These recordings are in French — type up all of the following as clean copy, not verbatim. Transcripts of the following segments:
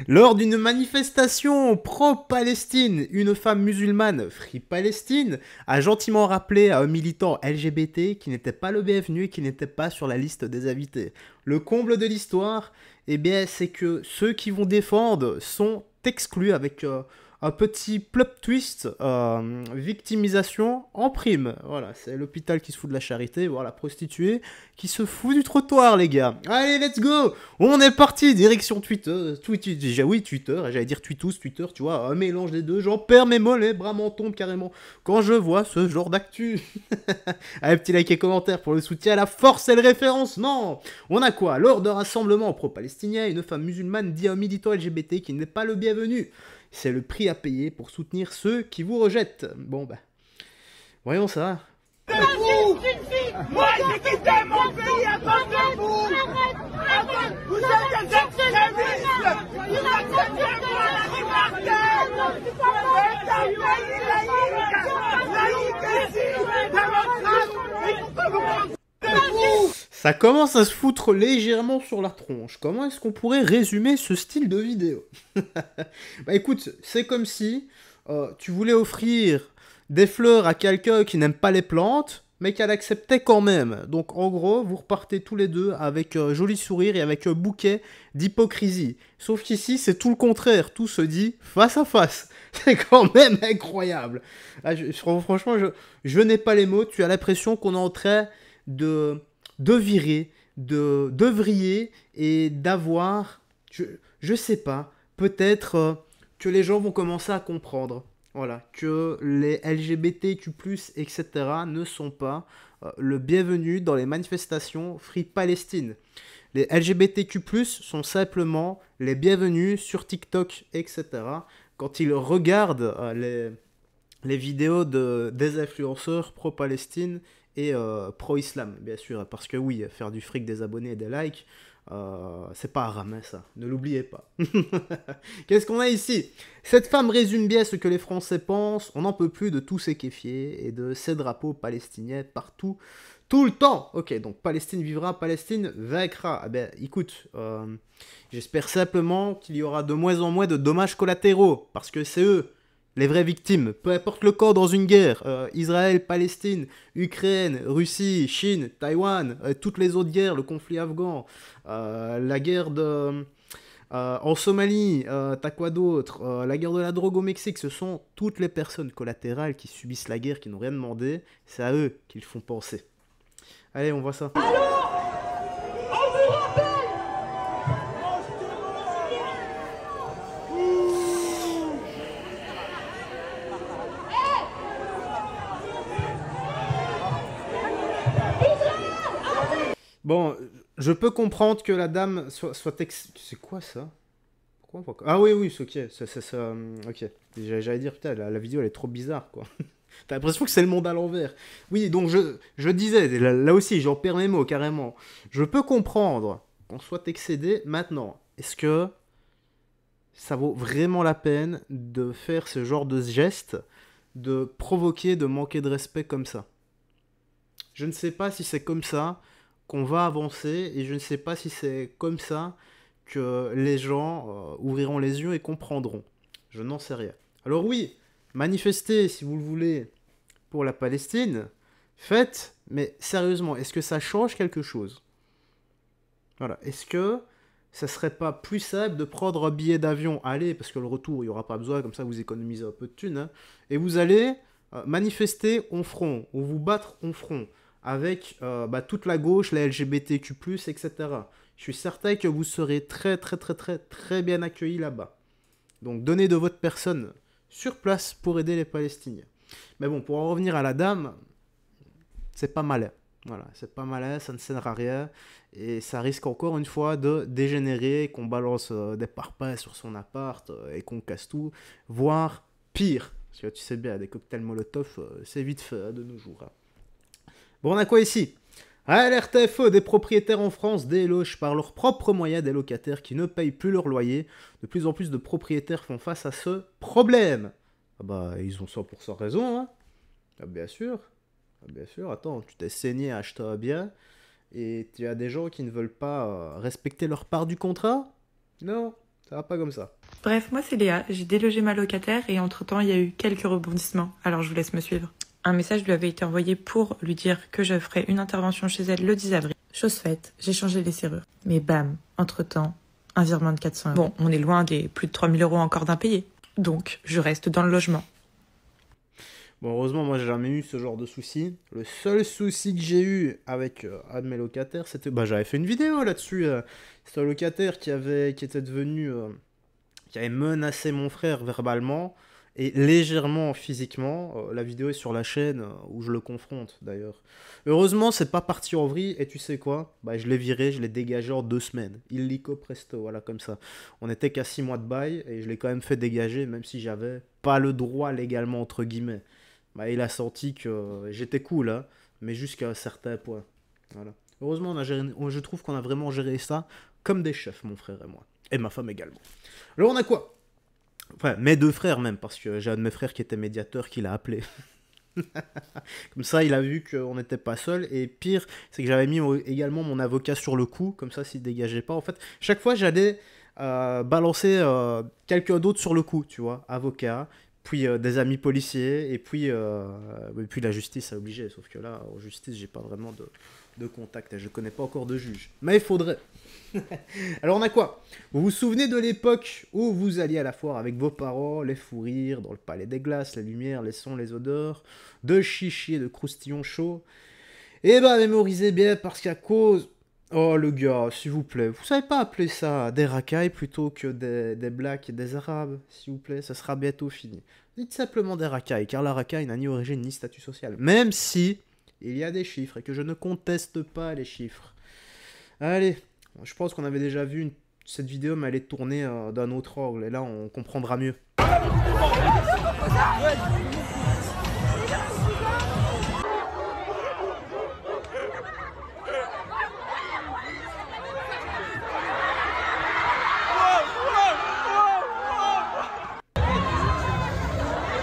Lors d'une manifestation pro-Palestine, une femme musulmane, Free Palestine, a gentiment rappelé à un militant LGBT qui n'était pas le bienvenu et qui n'était pas sur la liste des invités. Le comble de l'histoire, eh bien, c'est que ceux qui vont défendre sont exclus avec un petit plot twist, victimisation en prime. Voilà, c'est l'hôpital qui se fout de la charité, voilà, la prostituée qui se fout du trottoir, les gars. Allez, let's go! On est parti, direction Twitter. Déjà, oui, Twitter, j'allais dire Tweetos, Twitter, tu vois, un mélange des deux. J'en perds mes mots, les bras m'en tombent carrément quand je vois ce genre d'actu. Allez, petit like et commentaire pour le soutien à la force et le référencement. On a quoi? Lors d'un rassemblement pro-palestinien, une femme musulmane dit à un militant LGBT qui n'est pas le bienvenu. C'est le prix à payer pour soutenir ceux qui vous rejettent. Bon, bah, voyons ça. Moi, j'ai quitté mon pays à cause de vous. Vous êtes des extrémistes. Vous acceptez pas la liberté. C'est un pays laïque ici, démocrate. Ça commence à se foutre légèrement sur la tronche. Comment est-ce qu'on pourrait résumer ce style de vidéo? Bah écoute, c'est comme si tu voulais offrir des fleurs à quelqu'un qui n'aime pas les plantes, mais qu'elle acceptait quand même. Donc en gros, vous repartez tous les deux avec un joli sourire et avec un bouquet d'hypocrisie. Sauf qu'ici, c'est tout le contraire. Tout se dit face à face. C'est quand même incroyable. Ah, franchement, je n'ai pas les mots. Tu as l'impression qu'on est en train de virer, de vriller et d'avoir, je sais pas, peut-être que les gens vont commencer à comprendre. Voilà, que les LGBTQ+, etc. ne sont pas le bienvenu dans les manifestations Free Palestine. Les LGBTQ+, sont simplement les bienvenus sur TikTok, etc. Quand ils regardent les vidéos des influenceurs pro-Palestine et pro-islam, bien sûr. Parce que oui, faire du fric, des abonnés et des likes, c'est pas haram, hein, ça. Ne l'oubliez pas. Qu'est-ce qu'on a ici? Cette femme résume bien ce que les Français pensent. On n'en peut plus de tous ces kéfiers et de ces drapeaux palestiniens partout, tout le temps. Ok, donc Palestine vivra, Palestine vaincra. Ah ben, écoute, j'espère simplement qu'il y aura de moins en moins de dommages collatéraux. Parce que c'est eux les vraies victimes, peu importe le camp dans une guerre, Israël, Palestine, Ukraine, Russie, Chine, Taïwan, toutes les autres guerres, le conflit afghan, la guerre en Somalie, t'as quoi d'autre, la guerre de la drogue au Mexique, ce sont toutes les personnes collatérales qui subissent la guerre, qui n'ont rien demandé, c'est à eux qu'ils font penser. Allez, on voit ça. Bon, je peux comprendre que la dame soit C'est quoi ça? Pourquoi on voit... Ah oui, oui, c'est ok. Ok. J'allais dire, putain, la vidéo, elle est trop bizarre, quoi. T'as l'impression que c'est le monde à l'envers. Oui, donc je disais, là aussi, j'en perds mes mots, carrément. Je peux comprendre qu'on soit excédé maintenant. Est-ce que ça vaut vraiment la peine de faire ce genre de geste, de provoquer, de manquer de respect comme ça? Je ne sais pas si c'est comme ça qu'on va avancer et je ne sais pas si c'est comme ça que les gens ouvriront les yeux et comprendront. Je n'en sais rien. Alors oui, manifestez si vous le voulez pour la Palestine, faites, mais sérieusement, est-ce que ça change quelque chose? Voilà, est-ce que ça serait pas plus simple de prendre un billet d'avion, allez, parce que le retour, il n'y aura pas besoin, comme ça vous économisez un peu de thunes, hein, et vous allez manifester en front, ou vous battre en front, avec toute la gauche, la LGBTQ+, etc. Je suis certain que vous serez très très très très très bien accueillis là-bas. Donc donnez de votre personne sur place pour aider les Palestiniens. Mais bon, pour en revenir à la dame, c'est pas malin. Voilà, c'est pas malin, ça ne sert à rien. Et ça risque encore une fois de dégénérer, qu'on balance des parpaings sur son appart et qu'on casse tout. Voire pire. Parce que tu sais bien, des cocktails Molotov, c'est vite fait hein, de nos jours. Hein. Bon, on a quoi ici? Alerte FE, des propriétaires en France délogent par leurs propres moyens des locataires qui ne payent plus leur loyer. De plus en plus de propriétaires font face à ce problème. Ah bah, ils ont 100% raison, hein. Ah bien sûr. Ah bien sûr, attends, tu t'es saigné à acheter un bien, Et tu as des gens qui ne veulent pas respecter leur part du contrat? Non, ça va pas comme ça. Bref, moi c'est Léa, j'ai délogé ma locataire et entre-temps il y a eu quelques rebondissements, alors je vous laisse me suivre. Un message lui avait été envoyé pour lui dire que je ferais une intervention chez elle le 10 avril. Chose faite, j'ai changé les serrures. Mais bam, entre-temps, un virement de 400 €. Bon, on est loin des plus de 3000 € encore d'impayés. Donc, je reste dans le logement. Bon, heureusement, moi, j'ai jamais eu ce genre de souci. Le seul souci que j'ai eu avec un de mes locataires, c'était... Bah, j'avais fait une vidéo là-dessus. C'était un locataire qui était devenu... qui avait menacé mon frère verbalement et légèrement physiquement. La vidéo est sur la chaîne où je le confronte, d'ailleurs. Heureusement, c'est pas parti en vrille. Et tu sais quoi? Bah, je l'ai viré, je l'ai dégagé en 2 semaines. Illico presto, voilà, comme ça. On était qu'à 6 mois de bail et je l'ai quand même fait dégager, même si j'avais pas le droit légalement, entre guillemets. Bah, il a senti que j'étais cool, hein, mais jusqu'à un certain point. Voilà. Heureusement, je trouve qu'on a vraiment géré ça comme des chefs, mon frère et moi. Et ma femme également. Alors, on a quoi? Enfin, mes 2 frères même, parce que j'ai un de mes frères qui était médiateur qui l'a appelé. Comme ça, il a vu qu'on n'était pas seul. Et pire, c'est que j'avais mis également mon avocat sur le coup. Comme ça, s'il dégageait pas. En fait, chaque fois, j'allais balancer quelqu'un d'autre sur le coup, tu vois. Avocat, puis des amis policiers, et puis la justice, c'est obligé. Sauf que là, en justice, j'ai pas vraiment de contact. Et je connais pas encore de juge. Mais il faudrait. Alors on a quoi? Vous vous souvenez de l'époque où vous alliez à la foire avec vos parents, les fous rires, dans le palais des glaces, les lumières, les sons, les odeurs, de chichis et de croustillons chauds? Eh ben mémorisez bien parce qu'à cause... Oh le gars, s'il vous plaît, vous savez pas appeler ça des racailles plutôt que des blacks et des arabes, s'il vous plaît, ça sera bientôt fini. Dites simplement des racailles, car la racaille n'a ni origine ni statut social. Même si il y a des chiffres et que je ne conteste pas les chiffres. Allez, je pense qu'on avait déjà vu cette vidéo, mais elle est tournée d'un autre angle, et là on comprendra mieux.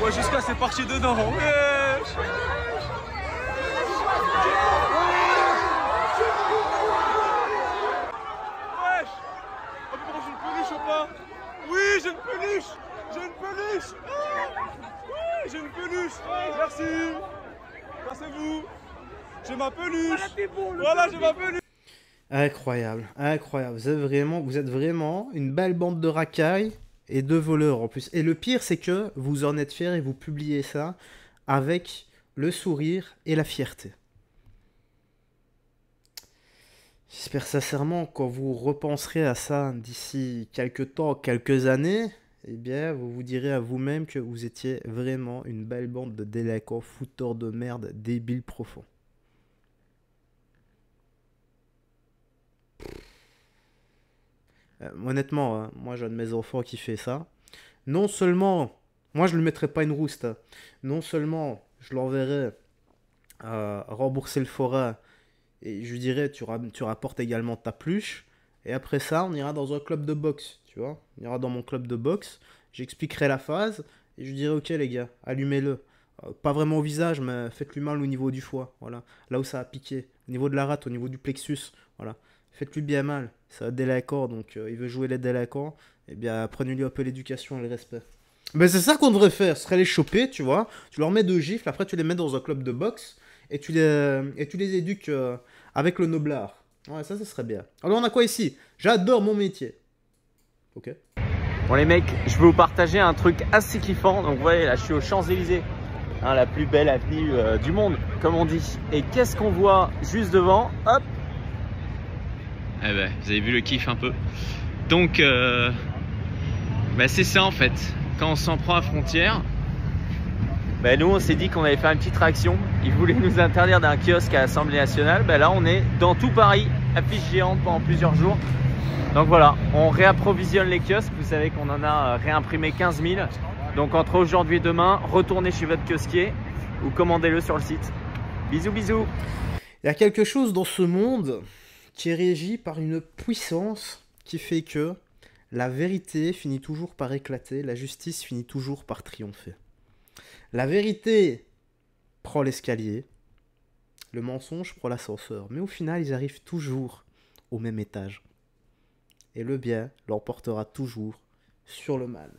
Ouais, jusqu'à c'est parti dedans. Wesh. Oh, mais j'ai une peluche ou pas? Oui, j'ai une peluche. J'ai une peluche. Oui, j'ai une peluche. Merci. Passez-vous. J'ai ma peluche. Voilà, j'ai ma peluche. Incroyable, incroyable. Vous êtes vraiment une belle bande de racailles et de voleurs en plus. Et le pire, c'est que vous en êtes fiers et vous publiez ça avec le sourire et la fierté. J'espère sincèrement quand vous repenserez à ça d'ici quelques temps, quelques années, eh bien, vous vous direz à vous-même que vous étiez vraiment une belle bande de délinquants, fouteurs de merde, débiles profonds. Honnêtement, hein, moi j'ai un de mes enfants qui fait ça. Non seulement, moi je ne lui mettrais pas une rouste, hein. Non seulement je l'enverrais rembourser le forain et je lui dirais tu rapportes également ta pluche. Et après ça, on ira dans un club de boxe, tu vois. On ira dans mon club de boxe, j'expliquerai la phase et je lui dirai ok les gars, allumez-le. Pas vraiment au visage, mais faites-lui mal au niveau du foie, voilà. Là où ça a piqué, au niveau de la rate, au niveau du plexus, voilà. Faites-lui bien mal. C'est un délinquant, donc il veut jouer les délinquants. Eh bien, apprenez-lui un peu l'éducation et le respect. Ben, c'est ça qu'on devrait faire. Ce serait les choper, tu vois. Tu leur mets 2 gifles, après tu les mets dans un club de boxe. Et tu les éduques avec le noblard. Ouais, ça serait bien. Alors, on a quoi ici? J'adore mon métier. Ok. Bon les mecs, je vais vous partager un truc assez kiffant. Donc vous voyez, là je suis aux Champs-Élysées. Hein, la plus belle avenue du monde, comme on dit. Et qu'est-ce qu'on voit juste devant? Hop! Eh ben, vous avez vu le kiff un peu. Donc, bah c'est ça en fait. Quand on s'en prend à frontière. Bah nous on s'est dit qu'on allait faire une petite réaction. Ils voulaient nous interdire d'un kiosque à l'Assemblée nationale. Bah là on est dans tout Paris, affiche géante pendant plusieurs jours. Donc voilà, on réapprovisionne les kiosques. Vous savez qu'on en a réimprimé 15 000. Donc entre aujourd'hui et demain, retournez chez votre kiosquier ou commandez-le sur le site. Bisous bisous. Il y a quelque chose dans ce monde qui est régi par une puissance qui fait que la vérité finit toujours par éclater, la justice finit toujours par triompher. La vérité prend l'escalier Le mensonge prend l'ascenseur, mais au final, ils arrivent toujours au même étage. Et le bien l'emportera toujours sur le mal.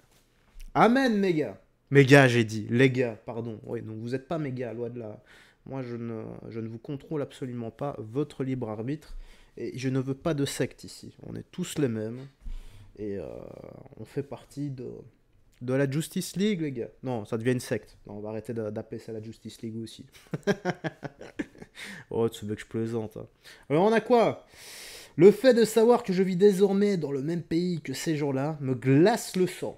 Amen, mes gars. Mes gars, j'ai dit. Les gars, pardon. Oui, donc vous n'êtes pas mes gars, loin de là. Moi, je ne vous contrôle absolument pas. Votre libre arbitre. Et je ne veux pas de secte ici. On est tous les mêmes. Et on fait partie de la Justice League, les gars. Non, ça devient une secte. Non, on va arrêter d'appeler ça la Justice League aussi. Oh, tu veux que je plaisante. Hein. Alors, on a quoi? Le fait de savoir que je vis désormais dans le même pays que ces gens-là me glace le sang.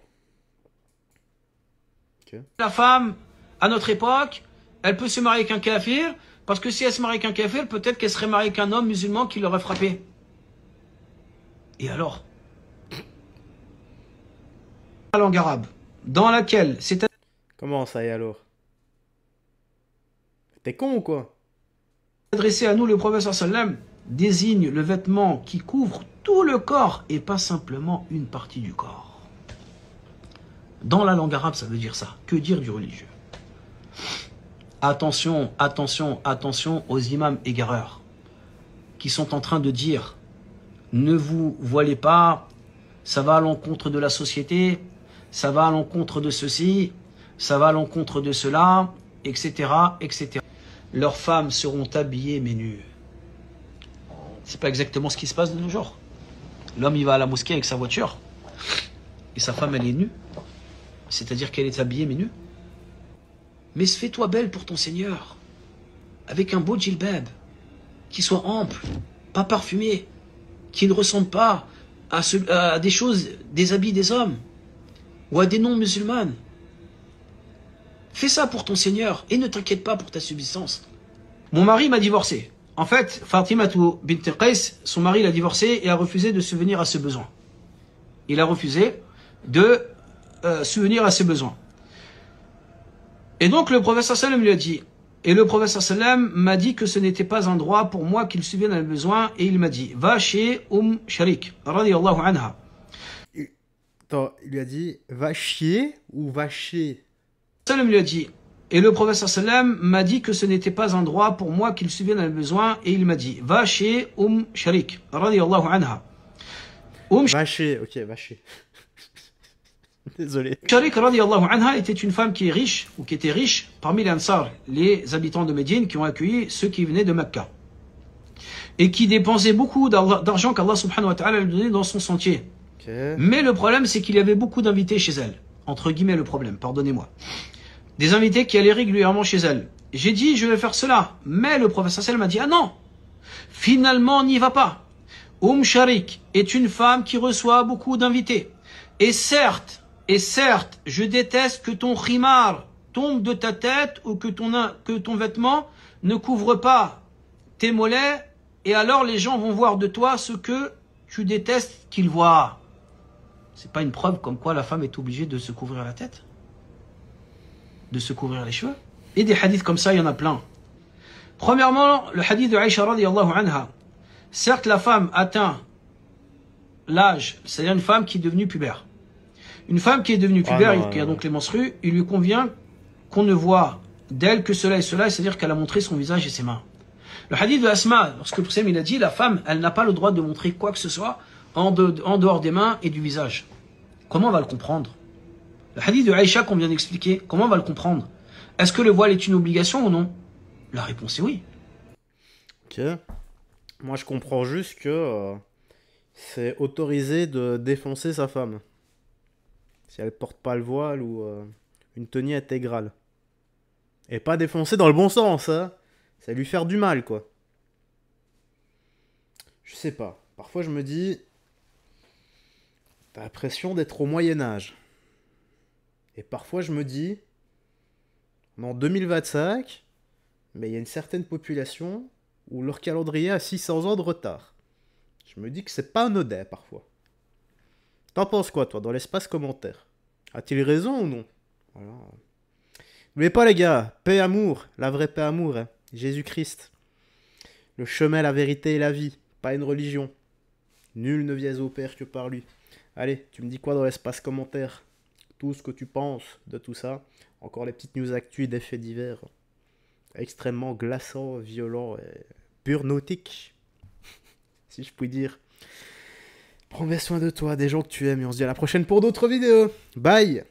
Okay. La femme, à notre époque, elle peut se marier avec un kafir, parce que si elle se marie avec un kafir, peut-être qu'elle serait mariée avec un homme musulman qui l'aurait frappé. Et alors? La langue arabe, dans laquelle c'est Comment ça et alors? T'es con ou quoi? adressé à nous, le prophète sallam désigne le vêtement qui couvre tout le corps et pas simplement une partie du corps. Dans la langue arabe, ça veut dire ça. Que dire du religieux? Attention, attention, attention aux imams égareurs qui sont en train de dire ne vous voilez pas, ça va à l'encontre de la société, ça va à l'encontre de ceci, ça va à l'encontre de cela, etc., etc. Leurs femmes seront habillées mais nues. C'est pas exactement ce qui se passe de nos jours. L'homme il va à la mosquée avec sa voiture et sa femme elle est nue. C'est-à-dire qu'elle est habillée mais nue. Mais fais-toi belle pour ton Seigneur avec un beau djilbab qui soit ample, pas parfumé, qui ne ressemble pas à des choses, des habits des hommes ou à des non-musulmanes. Fais ça pour ton Seigneur et ne t'inquiète pas pour ta subsistance. Mon mari m'a divorcé. En fait, Fatimatu bint Qais, son mari l'a divorcé et a refusé de subvenir à ses besoins. Il a refusé de subvenir à ses besoins. Et donc le prophète sallam lui a dit, et le prophète sallam m'a dit que ce n'était pas un droit pour moi qu'il subvienne à mes besoins, et il m'a dit, va chez Sharik, radiyallahu anha. Attends, il lui a dit, va chier ou va chier? Sallam lui a dit, et le prophète sallam m'a dit que ce n'était pas un droit pour moi qu'il subvienne à mes besoins, et il m'a dit, va chez Sharik, radiyallahu anha. Va chier, ok, va chier. Désolé. Sharik radiyallahu anha était une femme qui est riche, ou qui était riche, parmi les Ansar, les habitants de Médine qui ont accueilli ceux qui venaient de Mecca. Et qui dépensaient beaucoup d'argent qu'Allah subhanahu wa ta'ala lui donnait dans son sentier. Okay. Mais le problème, c'est qu'il y avait beaucoup d'invités chez elle. Entre guillemets le problème, pardonnez-moi. Des invités qui allaient régulièrement chez elle. J'ai dit, je vais faire cela. Mais le professeur sallam m'a dit, ah non, finalement, n'y va pas. Sharik est une femme qui reçoit beaucoup d'invités. Et certes, je déteste que ton khimar tombe de ta tête ou que ton vêtement ne couvre pas tes mollets et alors les gens vont voir de toi ce que tu détestes qu'ils voient. C'est pas une preuve comme quoi la femme est obligée de se couvrir la tête, de se couvrir les cheveux. Et des hadiths comme ça, il y en a plein. Premièrement, le hadith de Aïcha radiyallahu anha. Certes, la femme atteint l'âge, c'est-à-dire une femme qui est devenue pubère. Une femme qui est devenue pubère, qui a donc les menstrues, il lui convient qu'on ne voit d'elle que cela et cela, c'est-à-dire qu'elle a montré son visage et ses mains. Le hadith de Asma, lorsque le prophète il a dit, la femme, elle n'a pas le droit de montrer quoi que ce soit en dehors des mains et du visage. Comment on va le comprendre? Le hadith de Aïcha qu'on vient d'expliquer, comment on va le comprendre? Est-ce que le voile est une obligation ou non? La réponse est oui. Ok. Moi, je comprends juste que c'est autorisé de défoncer sa femme. Si elle porte pas le voile ou une tenue intégrale. Et pas défoncer dans le bon sens, hein. C'est lui faire du mal, quoi. Je sais pas. Parfois, je me dis... T'as l'impression d'être au Moyen-Âge. Et parfois, je me dis... On est en 2025, mais il y a une certaine population où leur calendrier a 600 ans de retard. Je me dis que c'est pas anodin, parfois. T'en penses quoi, toi, dans l'espace commentaire? A-t-il raison ou non? Voilà. N'oubliez pas, les gars, paix, amour, la vraie paix, amour, hein. Jésus-Christ. Le chemin, la vérité et la vie, pas une religion. Nul ne vient au Père que par lui. Allez, tu me dis quoi dans l'espace commentaire? Tout ce que tu penses de tout ça. Encore les petites news actu et des faits divers. extrêmement glaçant, violent et burnotique, si je puis dire. Prends bien soin de toi, des gens que tu aimes, et on se dit à la prochaine pour d'autres vidéos. Bye!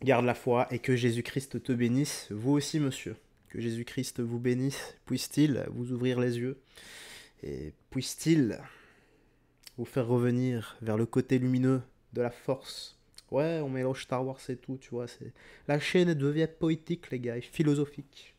Garde la foi et que Jésus-Christ te bénisse, vous aussi monsieur. Que Jésus-Christ vous bénisse, puisse-t-il vous ouvrir les yeux et puisse-t-il vous faire revenir vers le côté lumineux de la force. Ouais, on mélange Star Wars et tout, tu vois. La chaîne devient poétique, les gars, et philosophique.